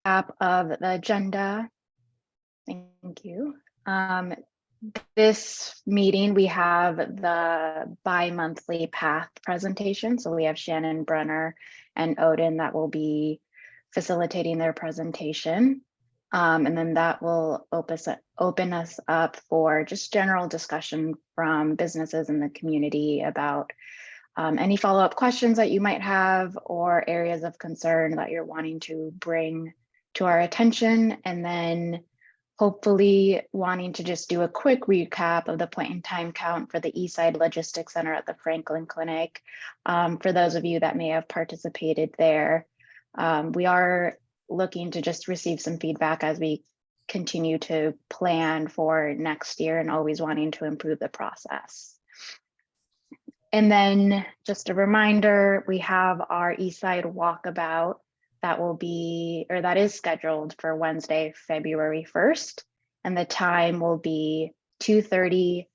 recap of the agenda. Thank you. This meeting, we have the bi-monthly PATH presentation. So we have Shannon Brunner and Odin that will be facilitating their presentation. And then that will open us up for just general discussion from businesses in the community about any follow-up questions that you might have or areas of concern that you're wanting to bring to our attention. And then hopefully wanting to just do a quick recap of the point in time count for the Eastside Logistics Center at the Franklin Clinic. For those of you that may have participated there, we are looking to just receive some feedback as we continue to plan for next year and always wanting to improve the process. And then just a reminder, we have our Eastside Walkabout that will be, or that is scheduled for Wednesday, February 1st. And the time will be 2:30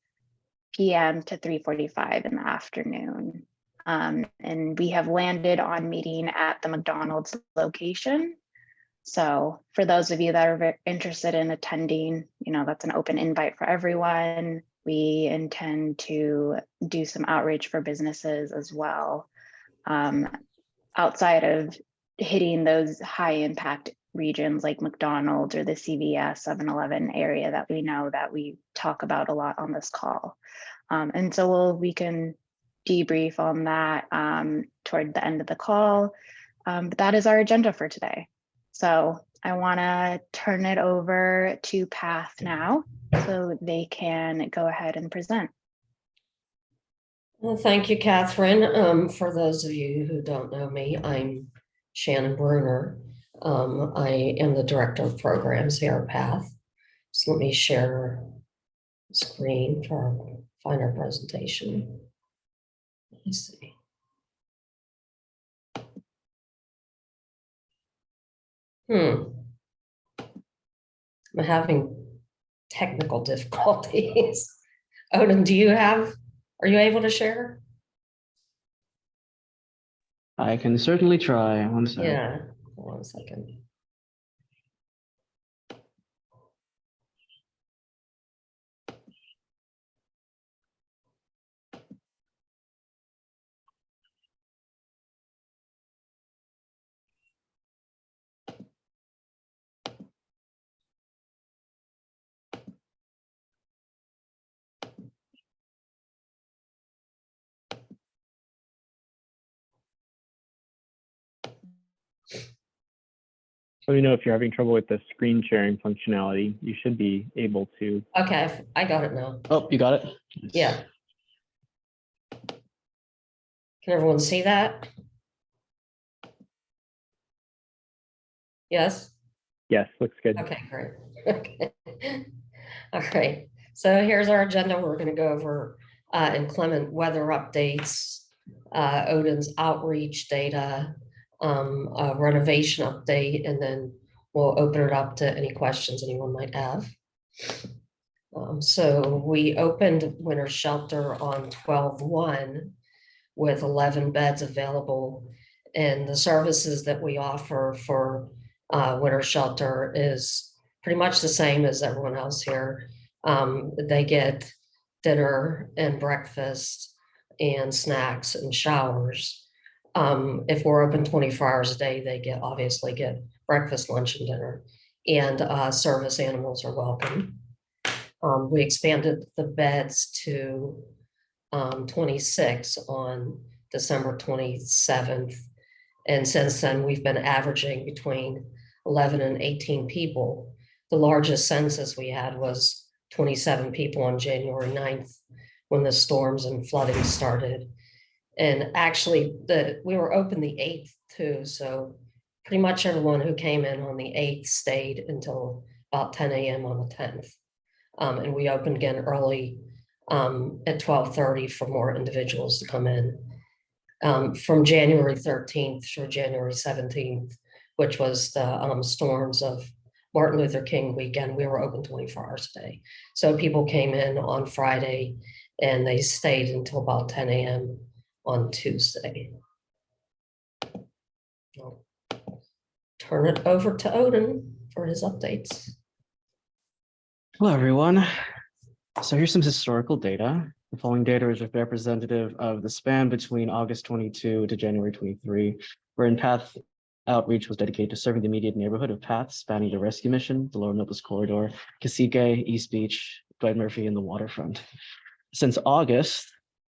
p.m. to 3:45 in the afternoon. And we have landed on meeting at the McDonald's location. So for those of you that are interested in attending, that's an open invite for everyone. We intend to do some outreach for businesses as well, outside of hitting those high impact regions like McDonald's or the CVS 7-Eleven area that we know that we talk about a lot on this call. And so we can debrief on that toward the end of the call. But that is our agenda for today. So I want to turn it over to PATH now so they can go ahead and present. Well, thank you, Catherine. For those of you who don't know me, I'm Shannon Brunner. I am the Director of Programs here at PATH. So let me share the screen for find our presentation. Let me see. I'm having technical difficulties. Odin, are you able to share? I can certainly try. One second. Yeah, 1 second. Let me know if you're having trouble with the screen sharing functionality. You should be able to. Okay, I got it now. Oh, you got it? Yeah. Can everyone see that? Yes? Yes, looks good. Okay, great. Okay. All right. So here's our agenda. We're going to go over inclement weather updates, Odin's outreach data, a renovation update, and then we'll open it up to any questions anyone might have. So we opened winter shelter on 12/1 with 11 beds available, and the services that we offer for winter shelter is pretty much the same as everyone else here. They get dinner and breakfast and snacks and showers. If we're open 24 hours a day, they obviously get breakfast, lunch, and dinner, and service animals are welcome. We expanded the beds to 26 on December 27th. And since then, we've been averaging between 11 and 18 people. The largest census we had was 27 people on January 9th when the storms and flooding started. And actually, we were open the 8th too. So pretty much everyone who came in on the 8th stayed until about 10 a.m. on the 10th. And we opened again early at 12:30 for more individuals to come in. From January 13th through January 17th, which was the storms of Martin Luther King weekend, we were open 24 hours a day. So people came in on Friday and they stayed until about 10 a.m. on Tuesday. turn it over to Odin for his updates. Hello, everyone. So here's some historical data. The following data is representative of the span between August 22 to January 23, wherein PATH outreach was dedicated to serving the immediate neighborhood of PATH, spanning the rescue mission, the Lower Milpas Corridor, Cacique, East Beach, Dwight Murphy, and the waterfront. Since August,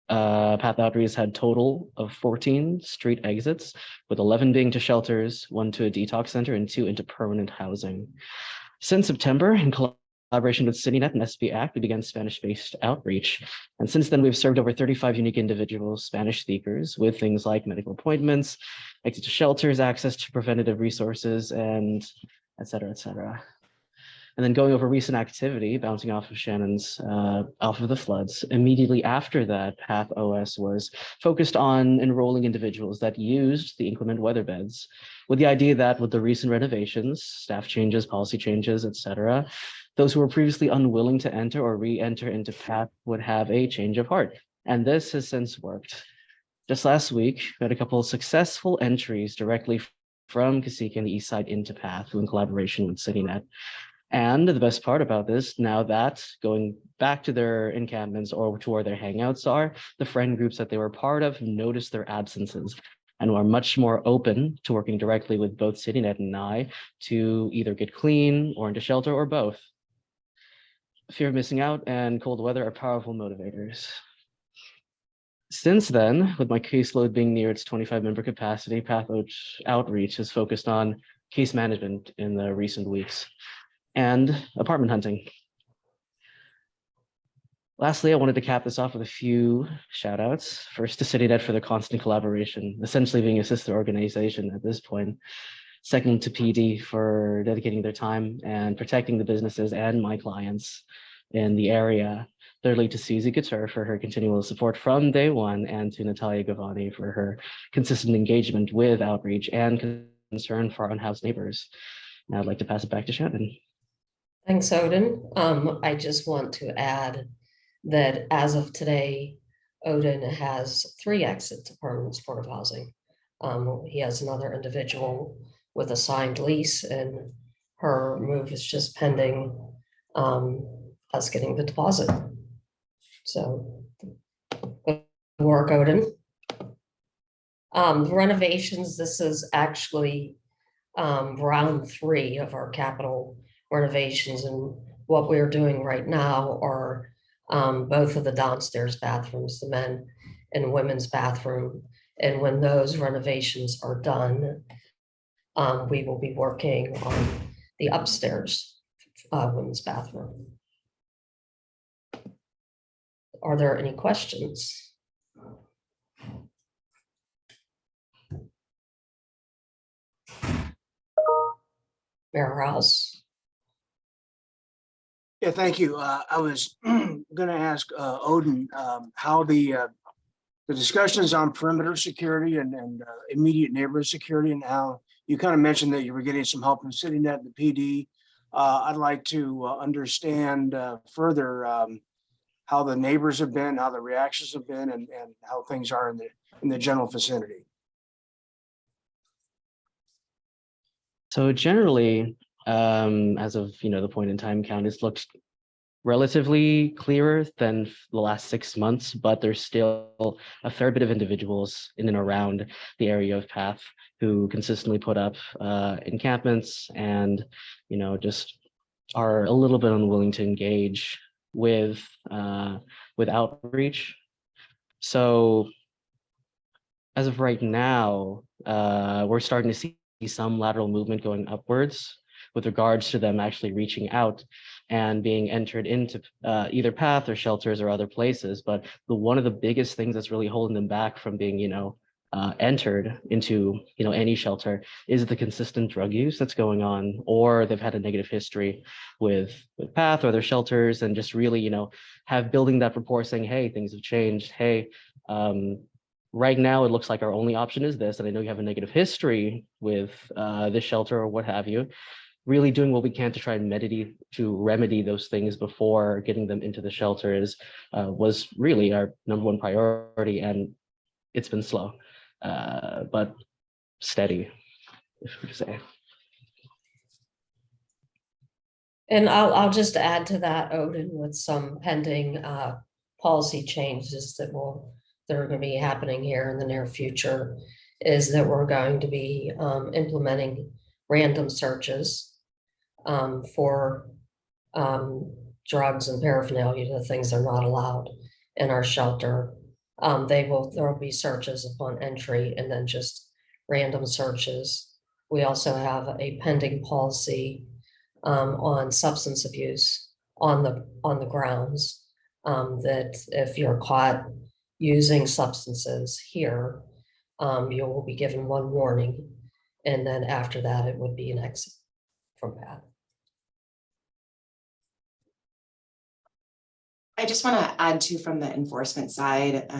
PATH outreach has had total of 14 street exits, with 11 being to shelters, 1 to a detox center, and 2 into permanent housing. Since September, in collaboration with CityNet and SB Act, we began Spanish-based outreach. And since then, we've served over 35 unique individuals, Spanish speakers, with things like medical appointments, exit to shelters, access to preventative resources, and et cetera, et cetera. And then going over recent activity, bouncing off of Shannon's, off of the floods, immediately after that, PATH OS was focused on enrolling individuals that used the inclement weather beds, with the idea that with the recent renovations, staff changes, policy changes, et cetera, those who were previously unwilling to enter or re-enter into PATH would have a change of heart. And this has since worked. Just last week, we had a couple of successful entries directly from Cacique and the Eastside into PATH in collaboration with CityNet. And the best part about this, now that going back to their encampments or to where their hangouts are, the friend groups that they were part of noticed their absences and are much more open to working directly with both CityNet and I to either get clean or into shelter or both. Fear of missing out and cold weather are powerful motivators. Since then, with my caseload being near its 25-member capacity, PATH outreach has focused on case management in the recent weeks and apartment hunting. Lastly, I wanted to cap this off with a few shout outs. First to CityNet for the constant collaboration, essentially being a sister organization at this point. Second to PD for dedicating their time and protecting the businesses and my clients in the area. Thirdly, to Susie Couture for her continual support from day one, and to Natalia Gavani for her consistent engagement with outreach and concern for our unhoused neighbors. Now I'd like to pass it back to Shannon. Thanks, Odin. I just want to add that as of today, Odin has 3 exits to permanent supportive housing. He has another individual with a signed lease, and her move is just pending us getting the deposit. So good work, Odin. Renovations, this is actually round 3 of our capital renovations, and what we're doing right now are both of the downstairs bathrooms, the men and women's bathroom. And when those renovations are done, we will be working on the upstairs women's bathroom. Are there any questions? Mayor Rouse. Yeah, thank you. I was going to ask Odin how the discussions on perimeter security and immediate neighborhood security, and how you kind of mentioned that you were getting some help from CityNet and the PD. I'd like to understand further how the neighbors have been, how the reactions have been, and how things are in the general vicinity. So generally, as of the point in time count, it's looked relatively clearer than the last 6 months, but there's still a fair bit of individuals in and around the area of PATH who consistently put up encampments and just are a little bit unwilling to engage with outreach. So as of right now, we're starting to see some lateral movement going upwards with regards to them actually reaching out and being entered into either PATH or shelters or other places. But one of the biggest things that's really holding them back from being, entered into, any shelter is the consistent drug use that's going on, or they've had a negative history with PATH or their shelters, and just really, have building that rapport saying, hey, things have changed. Hey, right now, it looks like our only option is this, and I know you have a negative history with this shelter or what have you. Really doing what we can to try and remedy those things before getting them into the shelters was really our #1 priority, and it's been slow, but steady, if we could say. And I'll just add to that, Odin, with some pending policy changes that are going to be happening here in the near future, is that we're going to be implementing random searches for drugs and paraphernalia, the things that are not allowed in our shelter. There will be searches upon entry and then just random searches. We also have a pending policy on substance abuse on the grounds, that if you're caught using substances here, you will be given one warning, and then after that, it would be an exit from that. I just want to add too, from the enforcement side,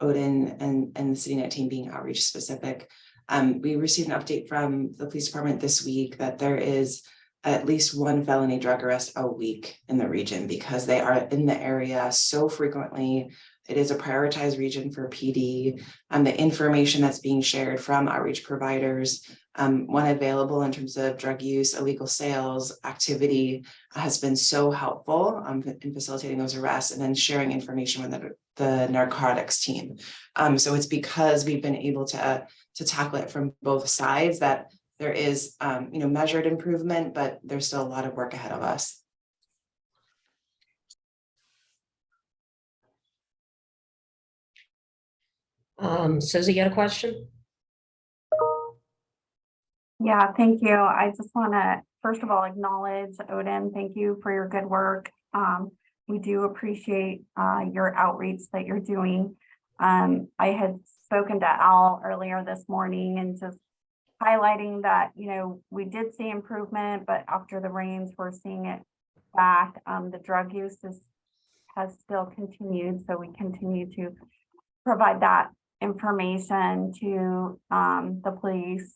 Odin and the City Net team being outreach specific. We received an update from the police department this week that there is at least one felony drug arrest a week in the region, because they are in the area so frequently. It is a prioritized region for PD. The information that's being shared from outreach providers, when available in terms of drug use, illegal sales, activity, has been so helpful in facilitating those arrests and then sharing information with the narcotics team. So it's because we've been able to tackle it from both sides that there is measured improvement, but there's still a lot of work ahead of us. Susie, you got a question? Yeah, thank you. I just want to, first of all, acknowledge Odin. Thank you for your good work. We do appreciate your outreach that you're doing. I had spoken to Al earlier this morning and just highlighting that, we did see improvement, but after the rains, we're seeing it back. The drug use has still continued, so we continue to provide that information to the police.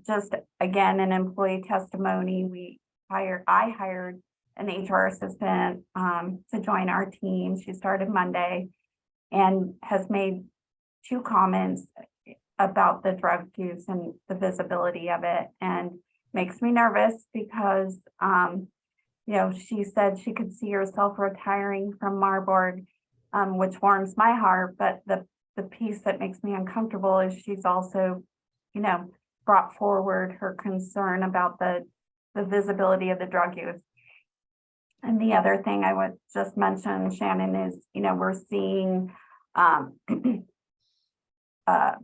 Just again, an employee testimony, I hired an HR assistant to join our team. She started Monday and has made 2 comments about the drug use and the visibility of it, and makes me nervous because she said she could see herself retiring from Marburg, which warms my heart. But the piece that makes me uncomfortable is she's also brought forward her concern about the visibility of the drug use. And the other thing I would just mention, Shannon, is we're seeing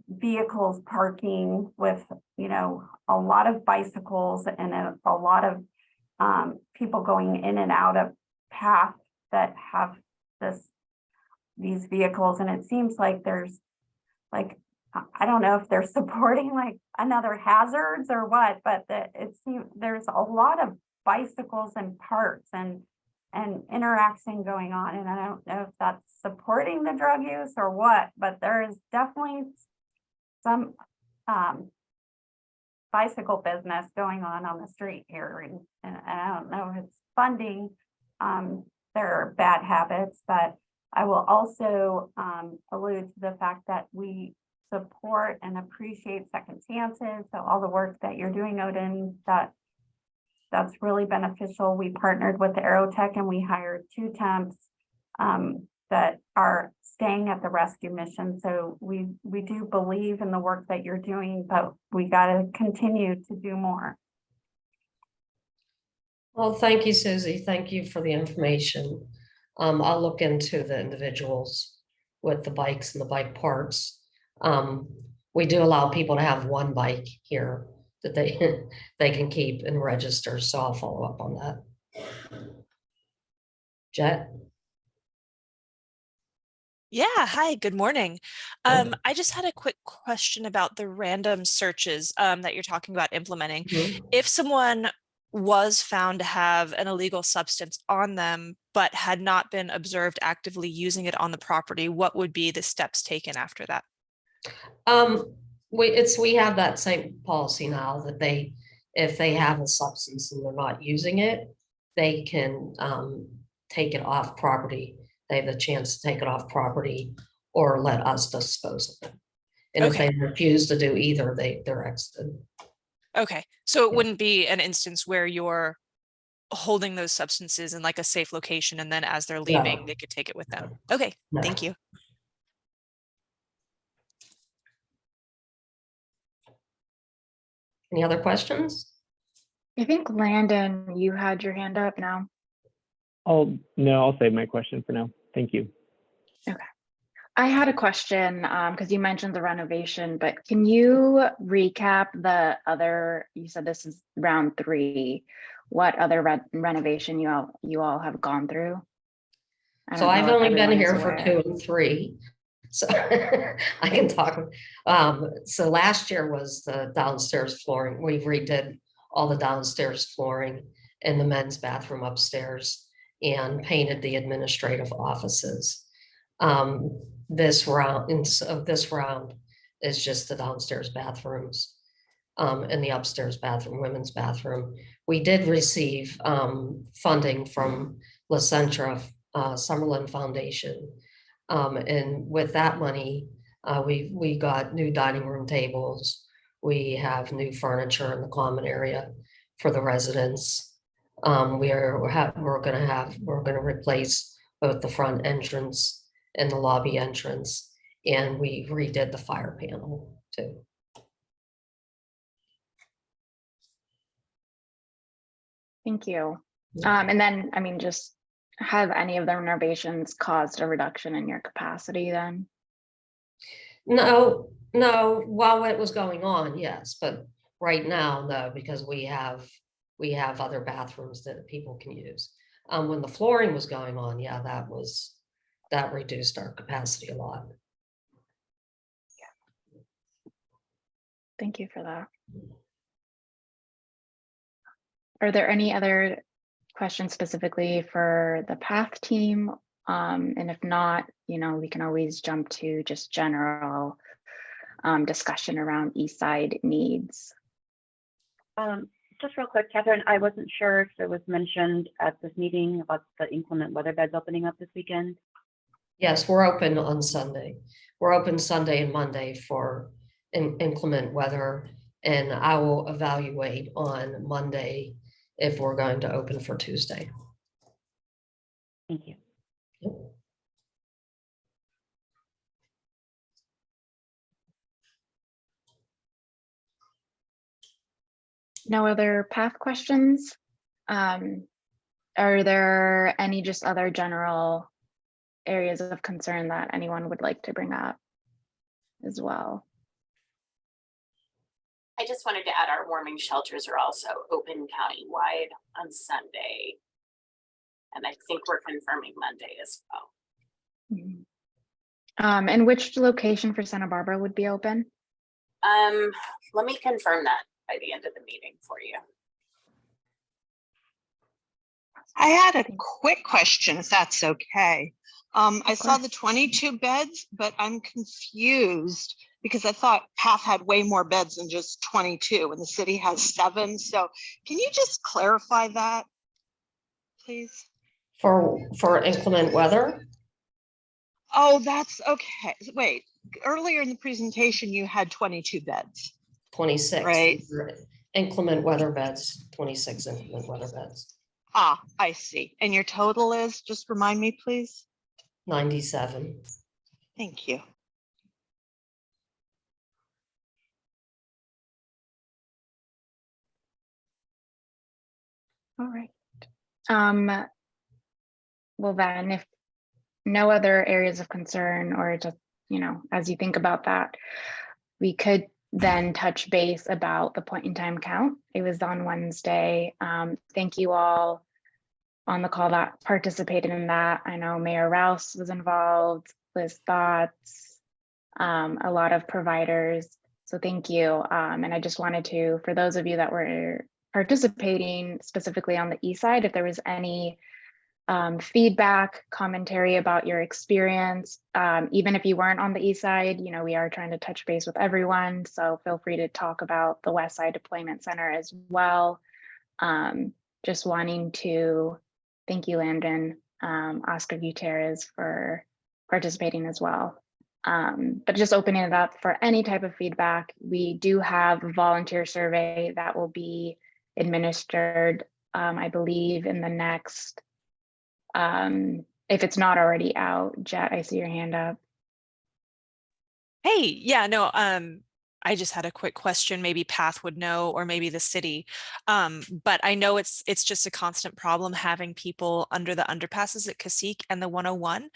vehicles parking with a lot of bicycles and a lot of people going in and out of paths that have these vehicles. And it seems like there's I don't know if they're supporting another hazards or what, but it seems there's a lot of bicycles and parts and interaction going on. And I don't know if that's supporting the drug use or what, but there is definitely some bicycle business going on the street here. And I don't know if it's funding their bad habits, but I will also allude to the fact that we support and appreciate second chances. So all the work that you're doing, Odin, that's really beneficial. We partnered with Aerotech and we hired 2 temps that are staying at the rescue mission. So we do believe in the work that you're doing, but we got to continue to do more. Well, thank you, Susie. Thank you for the information. I'll look into the individuals with the bikes and the bike parts. We do allow people to have 1 bike here that they can keep and register, so I'll follow up on that. Jet? Yeah, hi, good morning. I just had a quick question about the random searches that you're talking about implementing. Mm-hmm. If someone was found to have an illegal substance on them, but had not been observed actively using it on the property, what would be the steps taken after that? We have that same policy now that if they have a substance and they're not using it, they can take it off property. They have the chance to take it off property or let us dispose of it. And Okay. if they refuse to do either, they're exited. Okay, so it Yeah. wouldn't be an instance where you're holding those substances in like a safe location, and then as they're No. leaving, they could take it with them. Okay, No. thank you. Any other questions? I think Landon, you had your hand up now. I'll save my question for now. Thank you. Okay. I had a question because you mentioned the renovation, but can you recap the other, you said this is round 3. What other renovation you all have gone through? I So don't know I've if only been everyone is here for aware. 2 and 3. So I can talk. So last year was the downstairs flooring. We redid all the downstairs flooring in the men's bathroom upstairs and painted the administrative offices. This round is just the downstairs bathrooms and the upstairs bathroom, women's bathroom. We did receive funding from La Centra, Summerlin Foundation. And with that money, we got new dining room tables. We have new furniture in the common area for the residents. We're gonna replace both the front entrance and the lobby entrance, and we redid the fire panel too. Thank you. And then, I mean, just have any of the renovations caused a reduction in your capacity then? No, while it was going on, yes, but right now, no, because we have other bathrooms that people can use. When the flooring was going on, yeah, that reduced our capacity a lot. Thank you for that. Are there any other questions specifically for the PATH team? And if not, we can always jump to just general discussion around Eastside needs. Just real quick, Catherine, I wasn't sure if it was mentioned at this meeting about the inclement weather beds opening up this weekend. Yes, we're open on Sunday. We're open Sunday and Monday for inclement weather, and I will evaluate on Monday if we're going to open for Tuesday. Thank you. Yep. No other PATH questions? Are there any just other general areas of concern that anyone would like to bring up as well? I just wanted to add our warming shelters are also open countywide on Sunday. And I think we're confirming Monday as well. Mm-hmm. And which location for Santa Barbara would be open? Let me confirm that by the end of the meeting for you. I had a quick question, if that's okay. I saw the 22 beds, but I'm confused because I thought PATH had way more beds than just 22 and the city has 7. So can you just clarify that, please? For inclement weather? Oh, that's okay. Wait, earlier in the presentation, you had 22 beds. 26, right? Inclement weather beds, 26 inclement weather beds. Ah, I see. And your total is, just remind me, please? 97. Thank you. All right. Well then, if no other areas of concern, or just, as you think about that, we could then touch base about the point in time count. It was on Wednesday. Thank you all on the call that participated in that. I know Mayor Rouse was involved, Liz Thoughts, a lot of providers. So thank you. And I just wanted to, for those of you that were participating specifically on the east side, if there was any feedback, commentary about your experience, even if you weren't on the east side, we are trying to touch base with everyone. So feel free to talk about the West Side Deployment Center as well. Just wanting to thank you, Landon, Oscar Gutierrez, for participating as well. But just opening it up for any type of feedback. We do have a volunteer survey that will be administered I believe in the next, if it's not already out. Jet, I see your hand up. Hey, yeah, no, I just had a quick question. Maybe Path would know, or maybe the city. But I know it's just a constant problem having people under the underpasses at Cacique and the 101.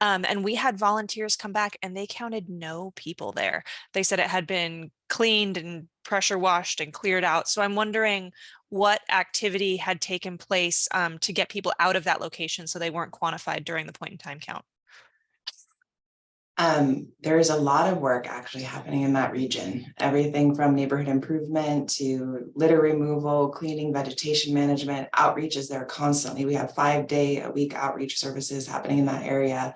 And we had volunteers come back and they counted no people there. They said it had been cleaned and pressure washed and cleared out. So I'm wondering what activity had taken place to get people out of that location so they weren't quantified during the point in time count. There's a lot of work actually happening in that region. Everything from neighborhood improvement to litter removal, cleaning, vegetation management, outreach is there constantly. We have 5-day-a-week outreach services happening in that area.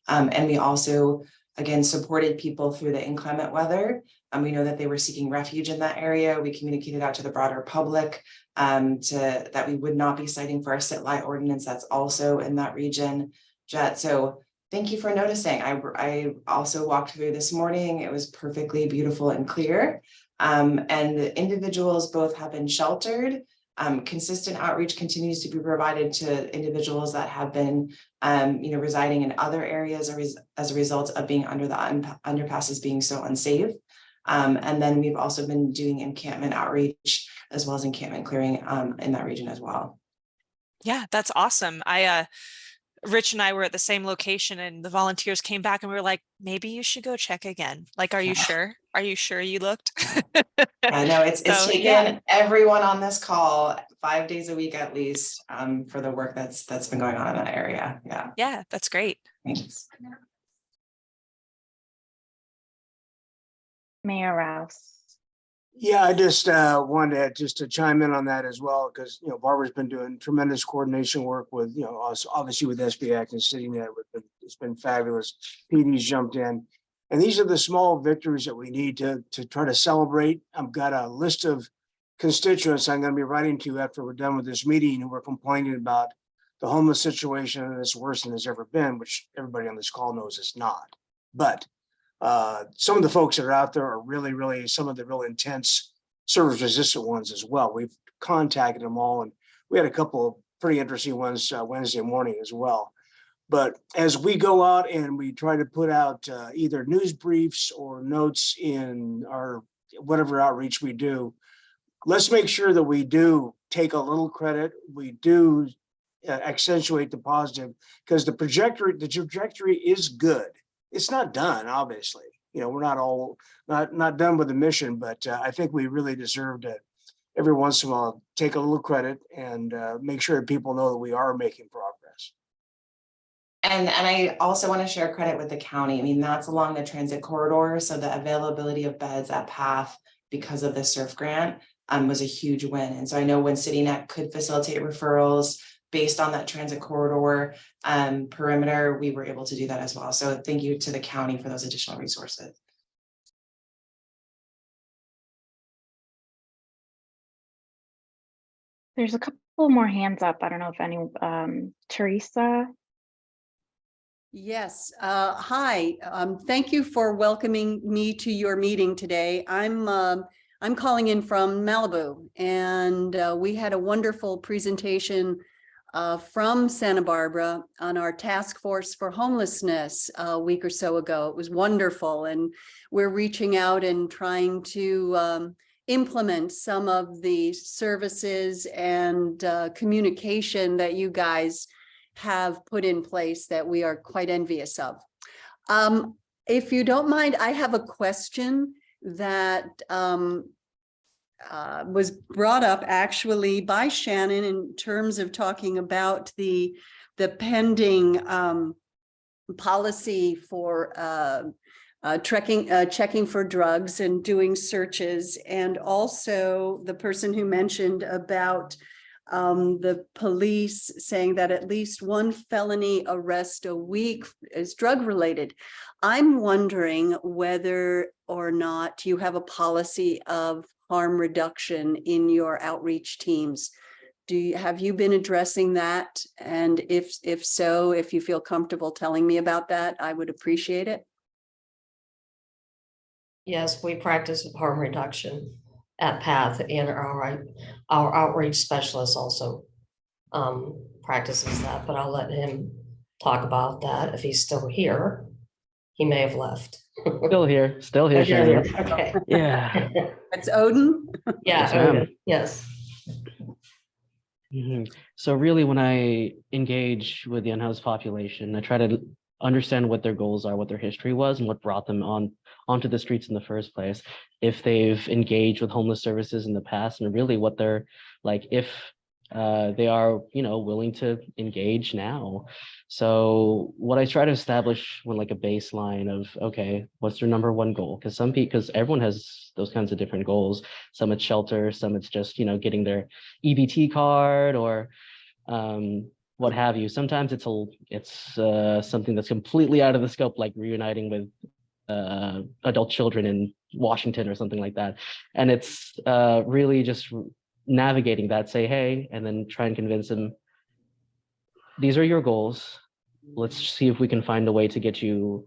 And we also, again, supported people through the inclement weather. We know that they were seeking refuge in that area. We communicated out to the broader public that we would not be citing for our sit-lie ordinance that's also in that region. Jet, so thank you for noticing. I also walked through this morning. It was perfectly beautiful and clear. And the individuals both have been sheltered. Consistent outreach continues to be provided to individuals that have been residing in other areas as a result of being under the underpasses being so unsafe. And then we've also been doing encampment outreach as well as encampment clearing in that region as well. Yeah, that's awesome. Rich and I were at the same location and the volunteers came back and we were like, maybe you should go check again. Like, are you sure? Are you sure you looked? I know it's taken everyone on this call 5 days a week at least for the work that's been going on in that area. Yeah. Yeah, that's great. Thanks. Mayor Rouse. Yeah, I just wanted to chime in on that as well, because Barbara's been doing tremendous coordination work with us, obviously with SBAC and CityNet. It's been fabulous. PD's jumped in, and these are the small victories that we need to try to celebrate. I've got a list of constituents I'm going to be writing to after we're done with this meeting, who are complaining about the homeless situation, and it's worse than it's ever been, which everybody on this call knows it's not. But some of the folks that are out there are really some of the real intense service resistant ones as well. We've contacted them all, and we had a couple of pretty interesting ones Wednesday morning as well. But as we go out and we try to put out either news briefs or notes in our whatever outreach we do, let's make sure that we do take a little credit. We do accentuate the positive, because the trajectory is good. It's not done, obviously. We're not done with the mission, but I think we really deserve to every once in a while take a little credit and make sure that people know that we are making progress. And I also want to share credit with the county. I mean, that's along the transit corridor. So the availability of beds at PATH because of the SURF grant was a huge win. And so I know when CityNet could facilitate referrals based on that transit corridor perimeter, we were able to do that as well. So thank you to the county for those additional resources. There's a couple more hands up. I don't know if any, Teresa. Yes, hi. Thank you for welcoming me to your meeting today. I'm calling in from Malibu, and we had a wonderful presentation from Santa Barbara on our task force for homelessness a week or so ago. It was wonderful, and we're reaching out and trying to implement some of the services and communication that you guys have put in place that we are quite envious of. If you don't mind, I have a question that was brought up actually by Shannon in terms of talking about the pending policy for checking for drugs and doing searches, and also the person who mentioned about the police saying that at least one felony arrest a week is drug related. I'm wondering whether or not you have a policy of harm reduction in your outreach teams. Have you been addressing that? And if so, if you feel comfortable telling me about that, I would appreciate it. Yes, we practice harm reduction at PATH, and our outreach specialists also practices that, but I'll let him talk about that if he's still here. He may have left. Still here, Okay, Shannon. okay. Yeah. It's Odin. Yeah, Yes, ma'am. yes. So really, when I engage with the unhoused population, I try to understand what their goals are, what their history was, and what brought them onto the streets in the first place. If they've engaged with homeless services in the past, and really what they're like, if they are, willing to engage now. So what I try to establish when like a baseline of, okay, what's their number one goal? Because everyone has those kinds of different goals. Some it's shelter, some it's just, getting their EBT card or what have you. Sometimes it's something that's completely out of the scope, like reuniting with adult children in Washington or something like that. And it's really just navigating that, say, hey, and then try and convince them, these are your goals. Let's see if we can find a way to get you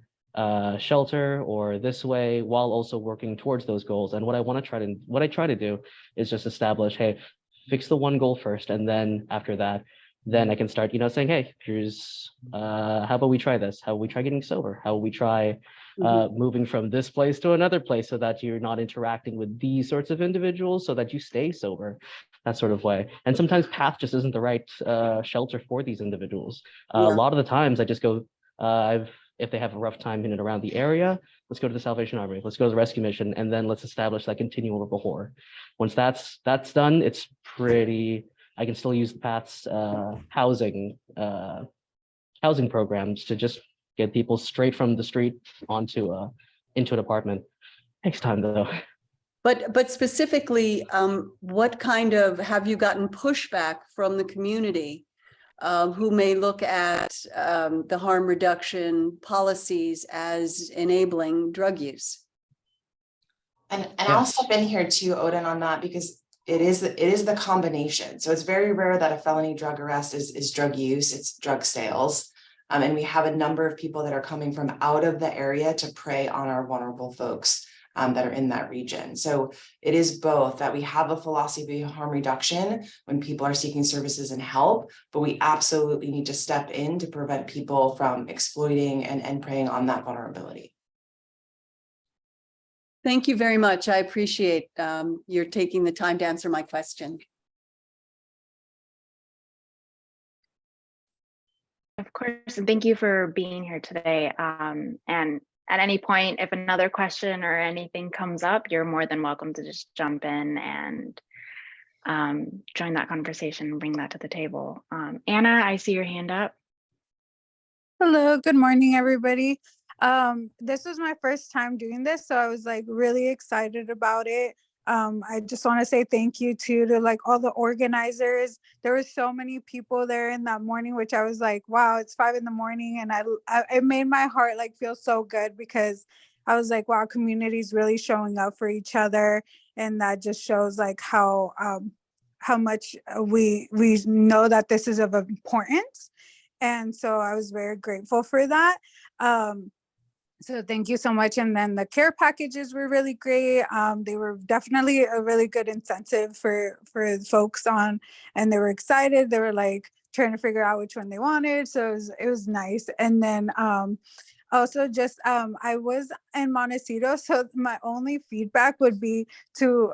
shelter or this way while also working towards those goals. And what I try to do is just establish, hey, fix the one goal first. And then after that, then I can start, saying, hey, here's, how about we try this? How about we try getting sober? How about we try moving from this place to another place so that you're not interacting with these sorts of individuals so that you stay sober, that sort of way. And sometimes PATH just isn't the right shelter for these individuals. A lot of the times I just go, if they have a rough time in and around the area, let's go to the Salvation Army, let's go to the rescue mission, and then let's establish that continuum of rapport. Once that's done, it's pretty, I can still use the PATH's housing programs to just get people straight from the street into an apartment. Takes time though. But specifically, what kind of, have you gotten pushback from the community who may look at the harm reduction policies as enabling drug use? And I'll step in here too, Odin, on that, because it is the combination. So it's very rare that a felony drug arrest is drug use, it's drug sales. And we have a number of people that are coming from out of the area to prey on our vulnerable folks that are in that region. So it is both that we have a philosophy of harm reduction when people are seeking services and help, but we absolutely need to step in to prevent people from exploiting and preying on that vulnerability. Thank you very much. I appreciate your taking the time to answer my question. Of course, and thank you for being here today. And at any point, if another question or anything comes up, you're more than welcome to just jump in and join that conversation and bring that to the table. Anna, I see your hand up. Hello, good morning, everybody. This was my first time doing this, so I was like really excited about it. I just want to say thank you to like all the organizers. There were so many people there in that morning, which I was like, wow, it's 5 in the morning. And it made my heart like feel so good, because I was like, wow, community's really showing up for each other. And that just shows like how much we know that this is of importance. And so I was very grateful for that. So thank you so much. And then the care packages were really great. They were definitely a really good incentive for folks on, and they were excited. They were like trying to figure out which one they wanted. So it was nice. And then also just I was in Montecito, so my only feedback would be to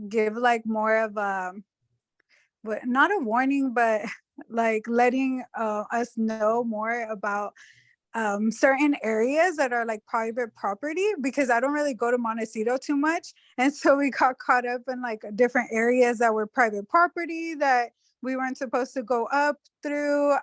give like more of a, not a warning, but like letting us know more about certain areas that are like private property, because I don't really go to Montecito too much. And so we got caught up in like different areas that were private property that we weren't supposed to go up through.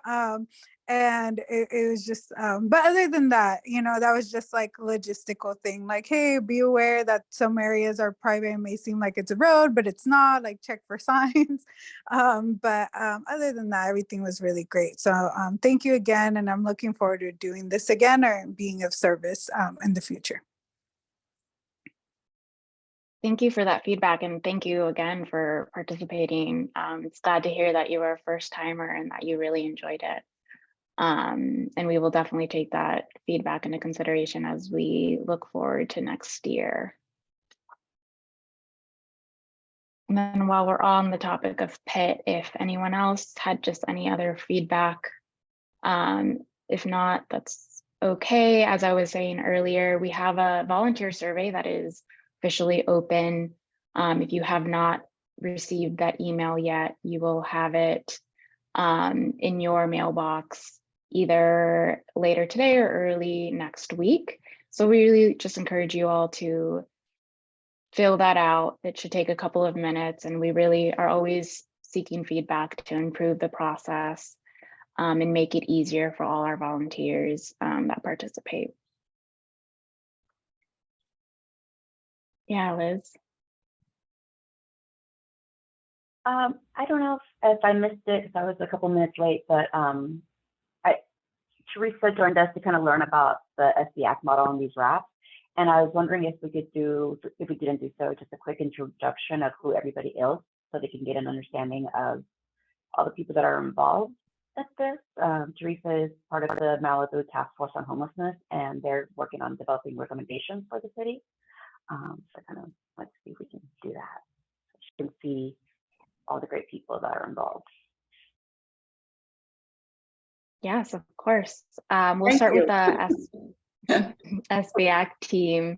And it was just, but other than that, that was just like logistical thing. Like, hey, be aware that some areas are private and may seem like it's a road, but it's not, like check for signs. But other than that, everything was really great. So thank you again. And I'm looking forward to doing this again or being of service in the future. Thank you for that feedback, and thank you again for participating. It's glad to hear that you were a first timer and that you really enjoyed it. And we will definitely take that feedback into consideration as we look forward to next year. And then while we're on the topic of PIT, if anyone else had just any other feedback, if not, that's okay. As I was saying earlier, we have a volunteer survey that is officially open. If you have not received that email yet, you will have it in your mailbox either later today or early next week. So we really just encourage you all to fill that out. It should take a couple of minutes, and we really are always seeking feedback to improve the process and make it easier for all our volunteers that participate. Yeah, Liz. I don't know if I missed it, if I was a couple minutes late, but Teresa joined us to kind of learn about the SBAC model and these RAPs. And I was wondering if we could do, if we didn't do so, just a quick introduction of who everybody is so they can get an understanding of all the people that are involved at this. Teresa is part of the Malibu Task Force on Homelessness, and they're working on developing recommendations for the city. So kind of let's see if we can do that. So you can see all the great people that are involved. Yes, of course. We'll start with the SBAC team.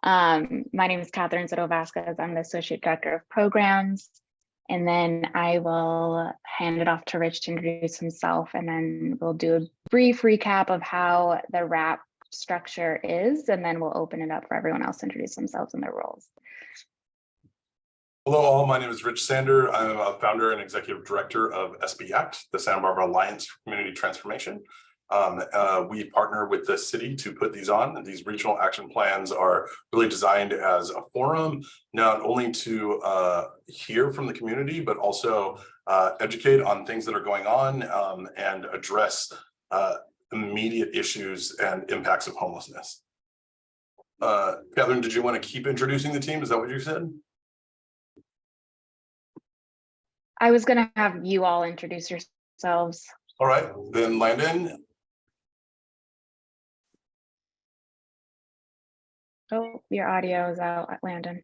My name is Catherine Soto Vasquez. I'm the Associate Director of Programs. And then I will hand it off to Rich to introduce himself, and then we'll do a brief recap of how the RAP structure is, and then we'll open it up for everyone else to introduce themselves and their roles. Hello all, my name is Rich Sander. I'm a founder and executive director of SBACT, the Santa Barbara Alliance for Community Transformation. We partner with the city to put these on. These regional action plans are really designed as a forum, not only to hear from the community, but also educate on things that are going on and address immediate issues and impacts of homelessness. Catherine, did you want to keep introducing the team? Is that what you said? I was going to have you all introduce yourselves. All right, then Landon. Oh, your audio is out, Landon.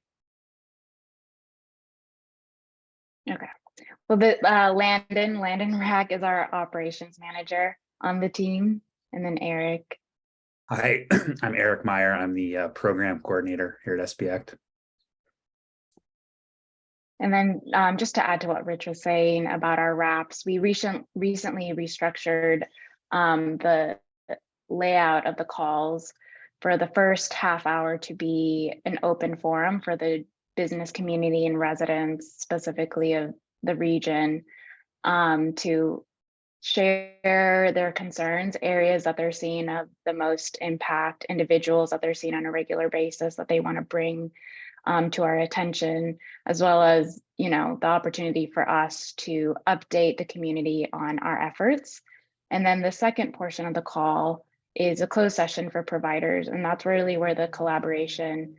Okay. Well, Landon Rack is our operations manager on the team, and then Eric. Hi, I'm Eric Meyer. I'm the program coordinator here at SBACT. And then just to add to what Rich was saying about our RAPs, we recently restructured the layout of the calls for the first half hour to be an open forum for the business community and residents, specifically of the region, to share their concerns, areas that they're seeing of the most impact, individuals that they're seeing on a regular basis that they want to bring to our attention, as well as, you know, the opportunity for us to update the community on our efforts. And then the second portion of the call is a closed session for providers, and that's really where the collaboration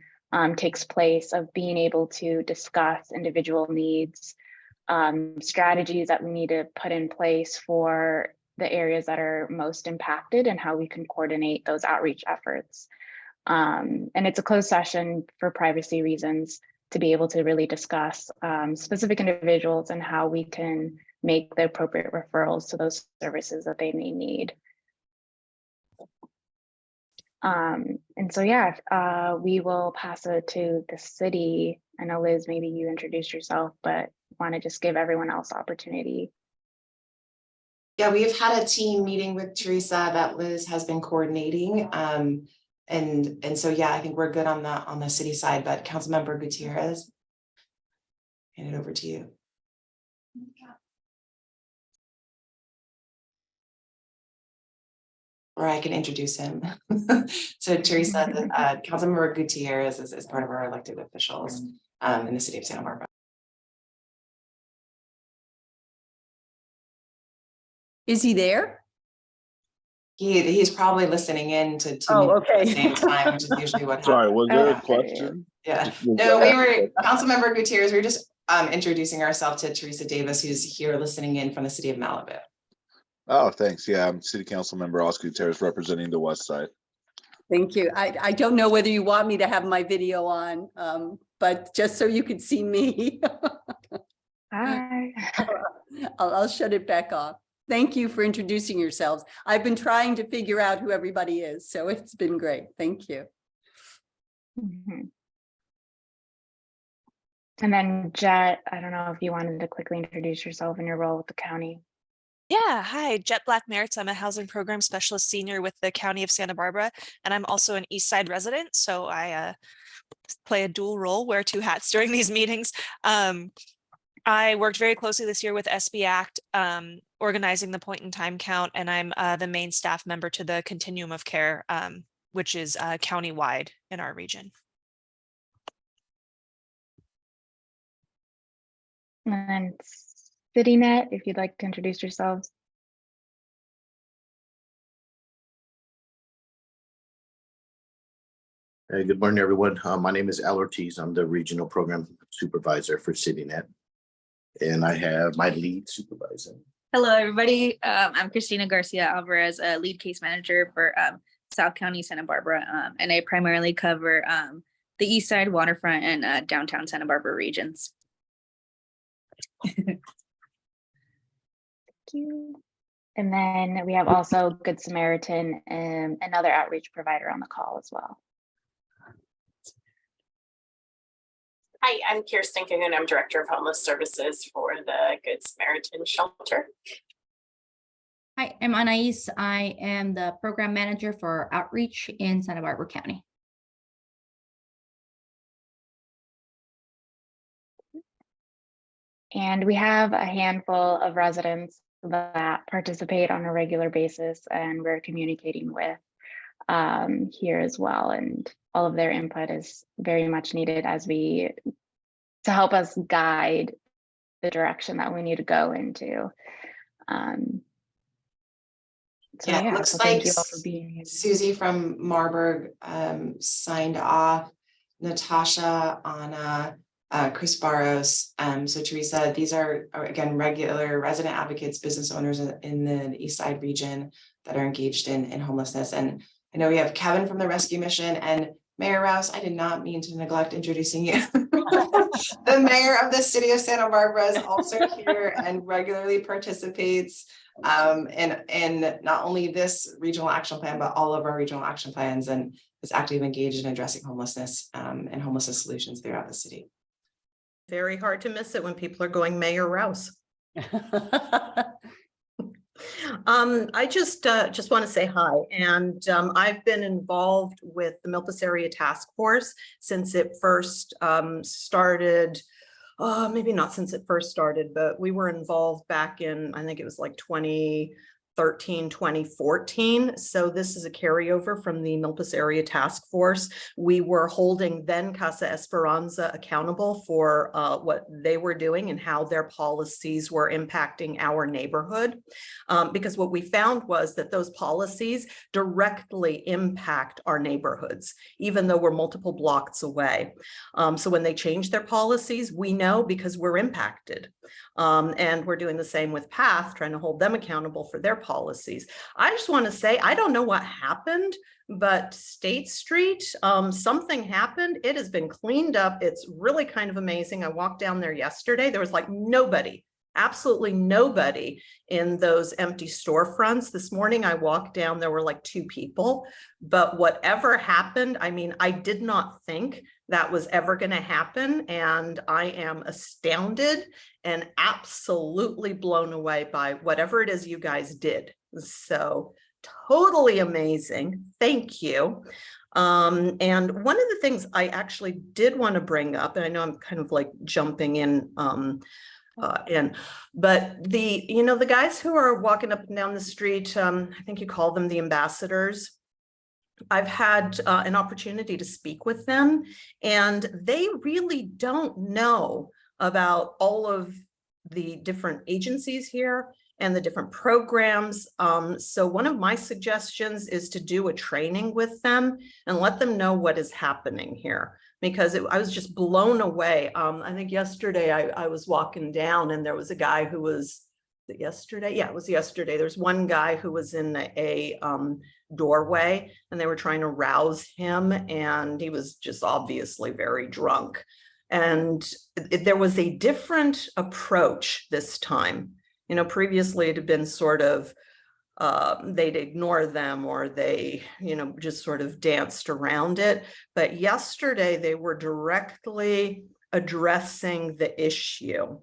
takes place, of being able to discuss individual needs, strategies that we need to put in place for the areas that are most impacted, and how we can coordinate those outreach efforts. And it's a closed session for privacy reasons, to be able to really discuss specific individuals and how we can make the appropriate referrals to those services that they may need. And so, yeah, we will pass it to the city. I know, Liz, maybe you introduced yourself, but want to just give everyone else opportunity. Yeah, we've had a team meeting with Teresa that Liz has been coordinating. And so, yeah, I think we're good on the city side, but Councilmember Gutierrez, hand it over to you. Or I can introduce him. So Teresa, Councilmember Gutierrez is part of our elected officials in the city of Santa Barbara. Is he there? He's probably listening in to okay. at the same time, which is usually what happens. Sorry, was there a question? Yeah, no, we were, Councilmember Gutierrez, we were just introducing ourselves to Teresa Davis, who's here listening in from the city of Malibu. Oh, thanks. Yeah, I'm City Council Member Oscar Gutierrez representing the West Side. Thank you. I don't know whether you want me to have my video on, but just so you can see me. Hi. I'll shut it back off. Thank you for introducing yourselves. I've been trying to figure out who everybody is, so it's been great. Thank you. Mhm. And then Jet, I don't know if you wanted to quickly introduce yourself and your role with the county. Yeah, hi, Jet Black Merritt. I'm a housing program specialist senior with the County of Santa Barbara, and I'm also an Eastside resident. So I play a dual role, wear two hats during these meetings. I worked very closely this year with SB Act, organizing the point in time count, and I'm the main staff member to the Continuum of Care, which is county-wide in our region. And then CityNet, if you'd like to introduce yourselves. Hey, good morning, everyone. My name is Al Ortiz. I'm the regional program supervisor for CityNet, and I have my lead supervisor. Hello, everybody. I'm Christina Garcia Alvarez, a lead case manager for South County, Santa Barbara, and I primarily cover the East Side, Waterfront, and downtown Santa Barbara regions. Thank you. And then we have also Good Samaritan and another outreach provider on the call as well. Hi, I'm Kirsten Cahoon. I'm Director of Homeless Services for the Good Samaritan Shelter. Hi, I'm Anais. I am the program manager for outreach in Santa Barbara County. And we have a handful of residents that participate on a regular basis and we're communicating with here as well. And all of their input is very much needed to help us guide the direction that we need to go into. So Yeah, it yeah, looks so like thank you all for being here. Susie from Marburg signed off, Natasha, Anna, Chris Barros. So Teresa, these are again regular resident advocates, business owners in the East Side region that are engaged in homelessness. And I know we have Kevin from the Rescue Mission and Mayor Rouse. I did not mean to neglect introducing you. The mayor of the city of Santa Barbara is also here and regularly participates in not only this regional action plan, but all of our regional action plans, and is actively engaged in addressing homelessness and homelessness solutions throughout the city. Very hard to miss it when people are going Mayor Rouse. I just want to say hi, and I've been involved with the Milpas Area Task Force since it first started. Maybe not since it first started, but we were involved back in, I think it was like 2013, 2014. So this is a carryover from the Milpas Area Task Force. We were holding then Casa Esperanza accountable for what they were doing and how their policies were impacting our neighborhood. Because what we found was that those policies directly impact our neighborhoods, even though we're multiple blocks away. So when they change their policies, we know because we're impacted. And we're doing the same with PATH, trying to hold them accountable for their policies. I just want to say, I don't know what happened, but State Street, something happened. It has been cleaned up. It's really kind of amazing. I walked down there yesterday. There was like nobody, absolutely nobody in those empty storefronts. This morning I walked down, there were like 2 people, but whatever happened, I mean, I did not think that was ever going to happen. And I am astounded and absolutely blown away by whatever it is you guys did. So totally amazing. Thank you. And one of the things I actually did want to bring up, and I know I'm kind of like jumping in, but the guys who are walking up and down the street, I think you call them the ambassadors. I've had an opportunity to speak with them, and they really don't know about all of the different agencies here and the different programs. So one of my suggestions is to do a training with them and let them know what is happening here, because I was just blown away. I think yesterday I was walking down and there was a guy who was yesterday? Yeah, it was yesterday. There's one guy who was in a doorway and they were trying to rouse him and he was just obviously very drunk. And there was a different approach this time. You know, previously it had been sort of, they'd ignore them or they, you know, just sort of danced around it. But yesterday they were directly addressing the issue.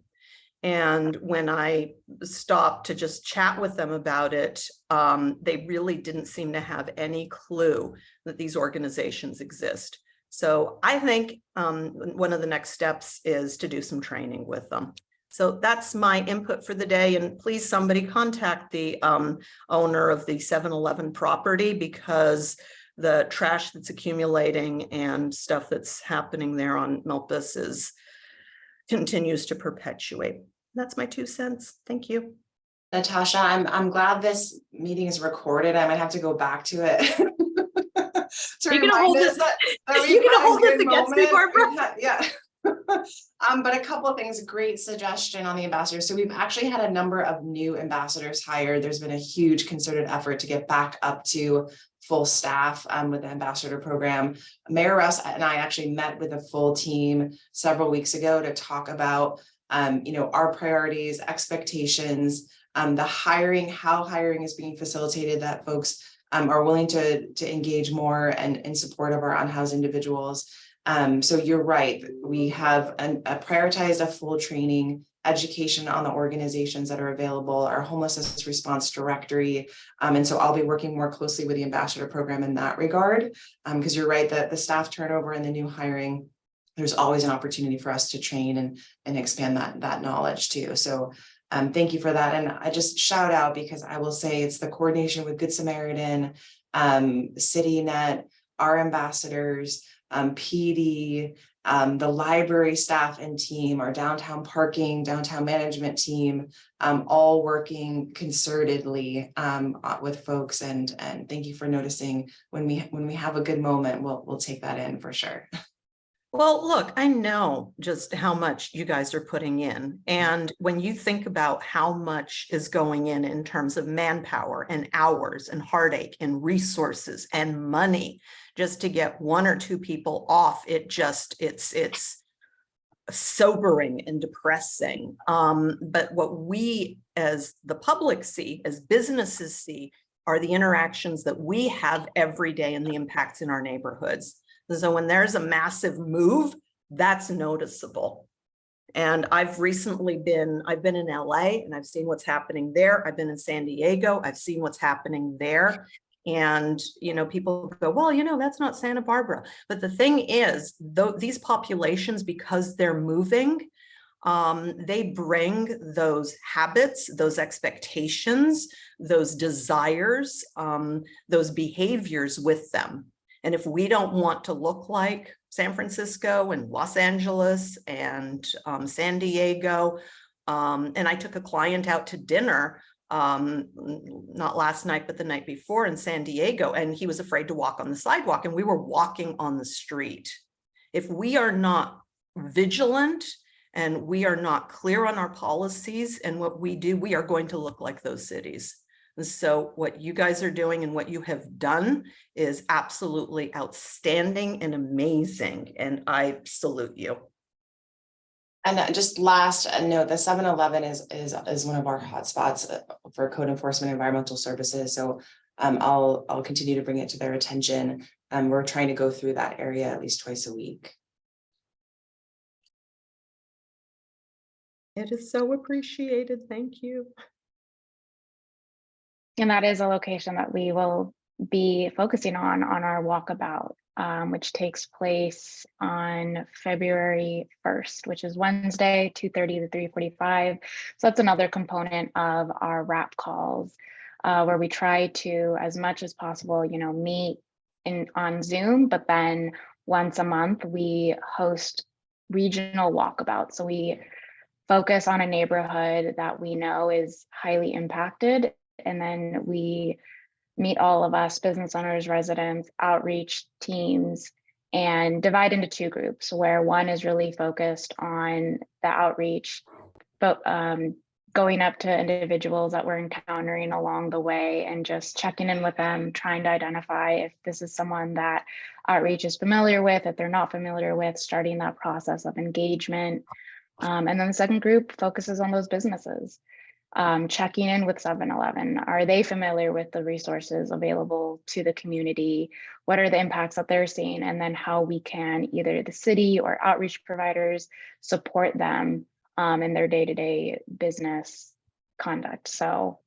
And when I stopped to just chat with them about it, they really didn't seem to have any clue that these organizations exist. So I think one of the next steps is to do some training with them. So that's my input for the day. And please, somebody contact the owner of the 7-Eleven property, because the trash that's accumulating and stuff that's happening there on Milpas continues to perpetuate. That's my 2 cents. Thank you. Natasha, I'm glad this meeting is recorded. I might have to go back to it. You're gonna hold this. You're gonna hold this against me, Barbara. Yeah. But a couple of things, great suggestion on the ambassadors. So we've actually had a number of new ambassadors hired. There's been a huge concerted effort to get back up to full staff with the ambassador program. Mayor Russ and I actually met with a full team several weeks ago to talk about you know, our priorities, expectations, the hiring, how hiring is being facilitated, that folks are willing to engage more and in support of our unhoused individuals. So you're right, we have prioritized a full training education on the organizations that are available, our homelessness response directory. And so I'll be working more closely with the ambassador program in that regard, because you're right that the staff turnover and the new hiring, there's always an opportunity for us to train and expand that knowledge too. So thank you for that. And I just shout out, because I will say it's the coordination with Good Samaritan, CityNet, our ambassadors, PD, the library staff and team, our downtown parking, downtown management team, all working concertedly with folks. And thank you for noticing. When we have a good moment, we'll take that in for sure. Well, look, I know just how much you guys are putting in. And when you think about how much is going in terms of manpower and hours and heartache and resources and money, just to get 1 or 2 people off, it's sobering and depressing. But what we as the public see, as businesses see, are the interactions that we have every day and the impacts in our neighborhoods. So when there's a massive move, that's noticeable. And I've been in LA and I've seen what's happening there. I've been in San Diego. I've seen what's happening there. And, you know, people go, well, you know, that's not Santa Barbara. But the thing is, these populations, because they're moving, they bring those habits, those expectations, those desires, those behaviors with them. And if we don't want to look like San Francisco and Los Angeles and San Diego, and I took a client out to dinner, not last night, but the night before in San Diego, and he was afraid to walk on the sidewalk, and we were walking on the street. If we are not vigilant and we are not clear on our policies and what we do, we are going to look like those cities. And so what you guys are doing and what you have done is absolutely outstanding and amazing. And I salute you. And just last note, the 7-Eleven is one of our hotspots for code enforcement environmental services. So I'll continue to bring it to their attention. We're trying to go through that area at least twice a week. It is so appreciated. Thank you. And that is a location that we will be focusing on our walkabout, which takes place on February 1st, which is Wednesday, 2:30 to 3:45. So that's another component of our RAP calls, where we try to, as much as possible, you know, meet on Zoom, but then once a month we host regional walkabouts. So we focus on a neighborhood that we know is highly impacted, and then we meet all of us, business owners, residents, outreach teams, and divide into 2 groups, where one is really focused on the outreach, but going up to individuals that we're encountering along the way and just checking in with them, trying to identify if this is someone that outreach is familiar with, if they're not familiar with, starting that process of engagement. And then the second group focuses on those businesses. Checking in with 7-Eleven. Are they familiar with the resources available to the community? What are the impacts that they're seeing? And then how we can, either the city or outreach providers, support them in their day-to-day business conduct. So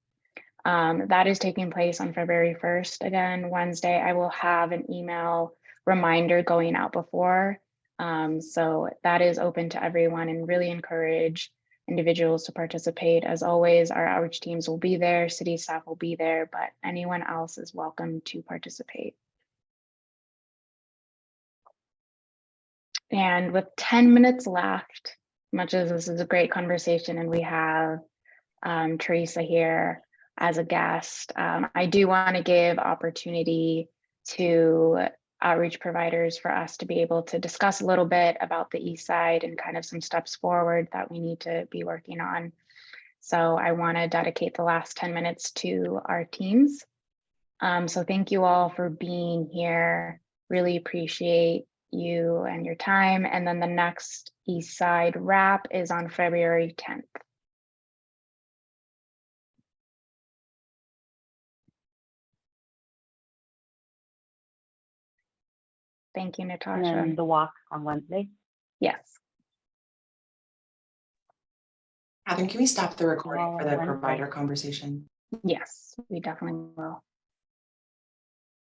that is taking place on February 1st. Again, Wednesday, I will have an email reminder going out before. So that is open to everyone, and really encourage individuals to participate. As always, our outreach teams will be there, city staff will be there, but anyone else is welcome to participate. And with 10 minutes left, much as this is a great conversation and we have Teresa here as a guest, I do want to give opportunity to outreach providers for us to be able to discuss a little bit about the East Side and kind of some steps forward that we need to be working on. So I want to dedicate the last 10 minutes to our teams. So thank you all for being here. Really appreciate you and your time. And then the next East Side RAP is on February 10th. Thank you, Natasha. And then the walk on Wednesday. Yes. Catherine, can we stop the recording for the Wednesday. provider conversation? Yes, we definitely will.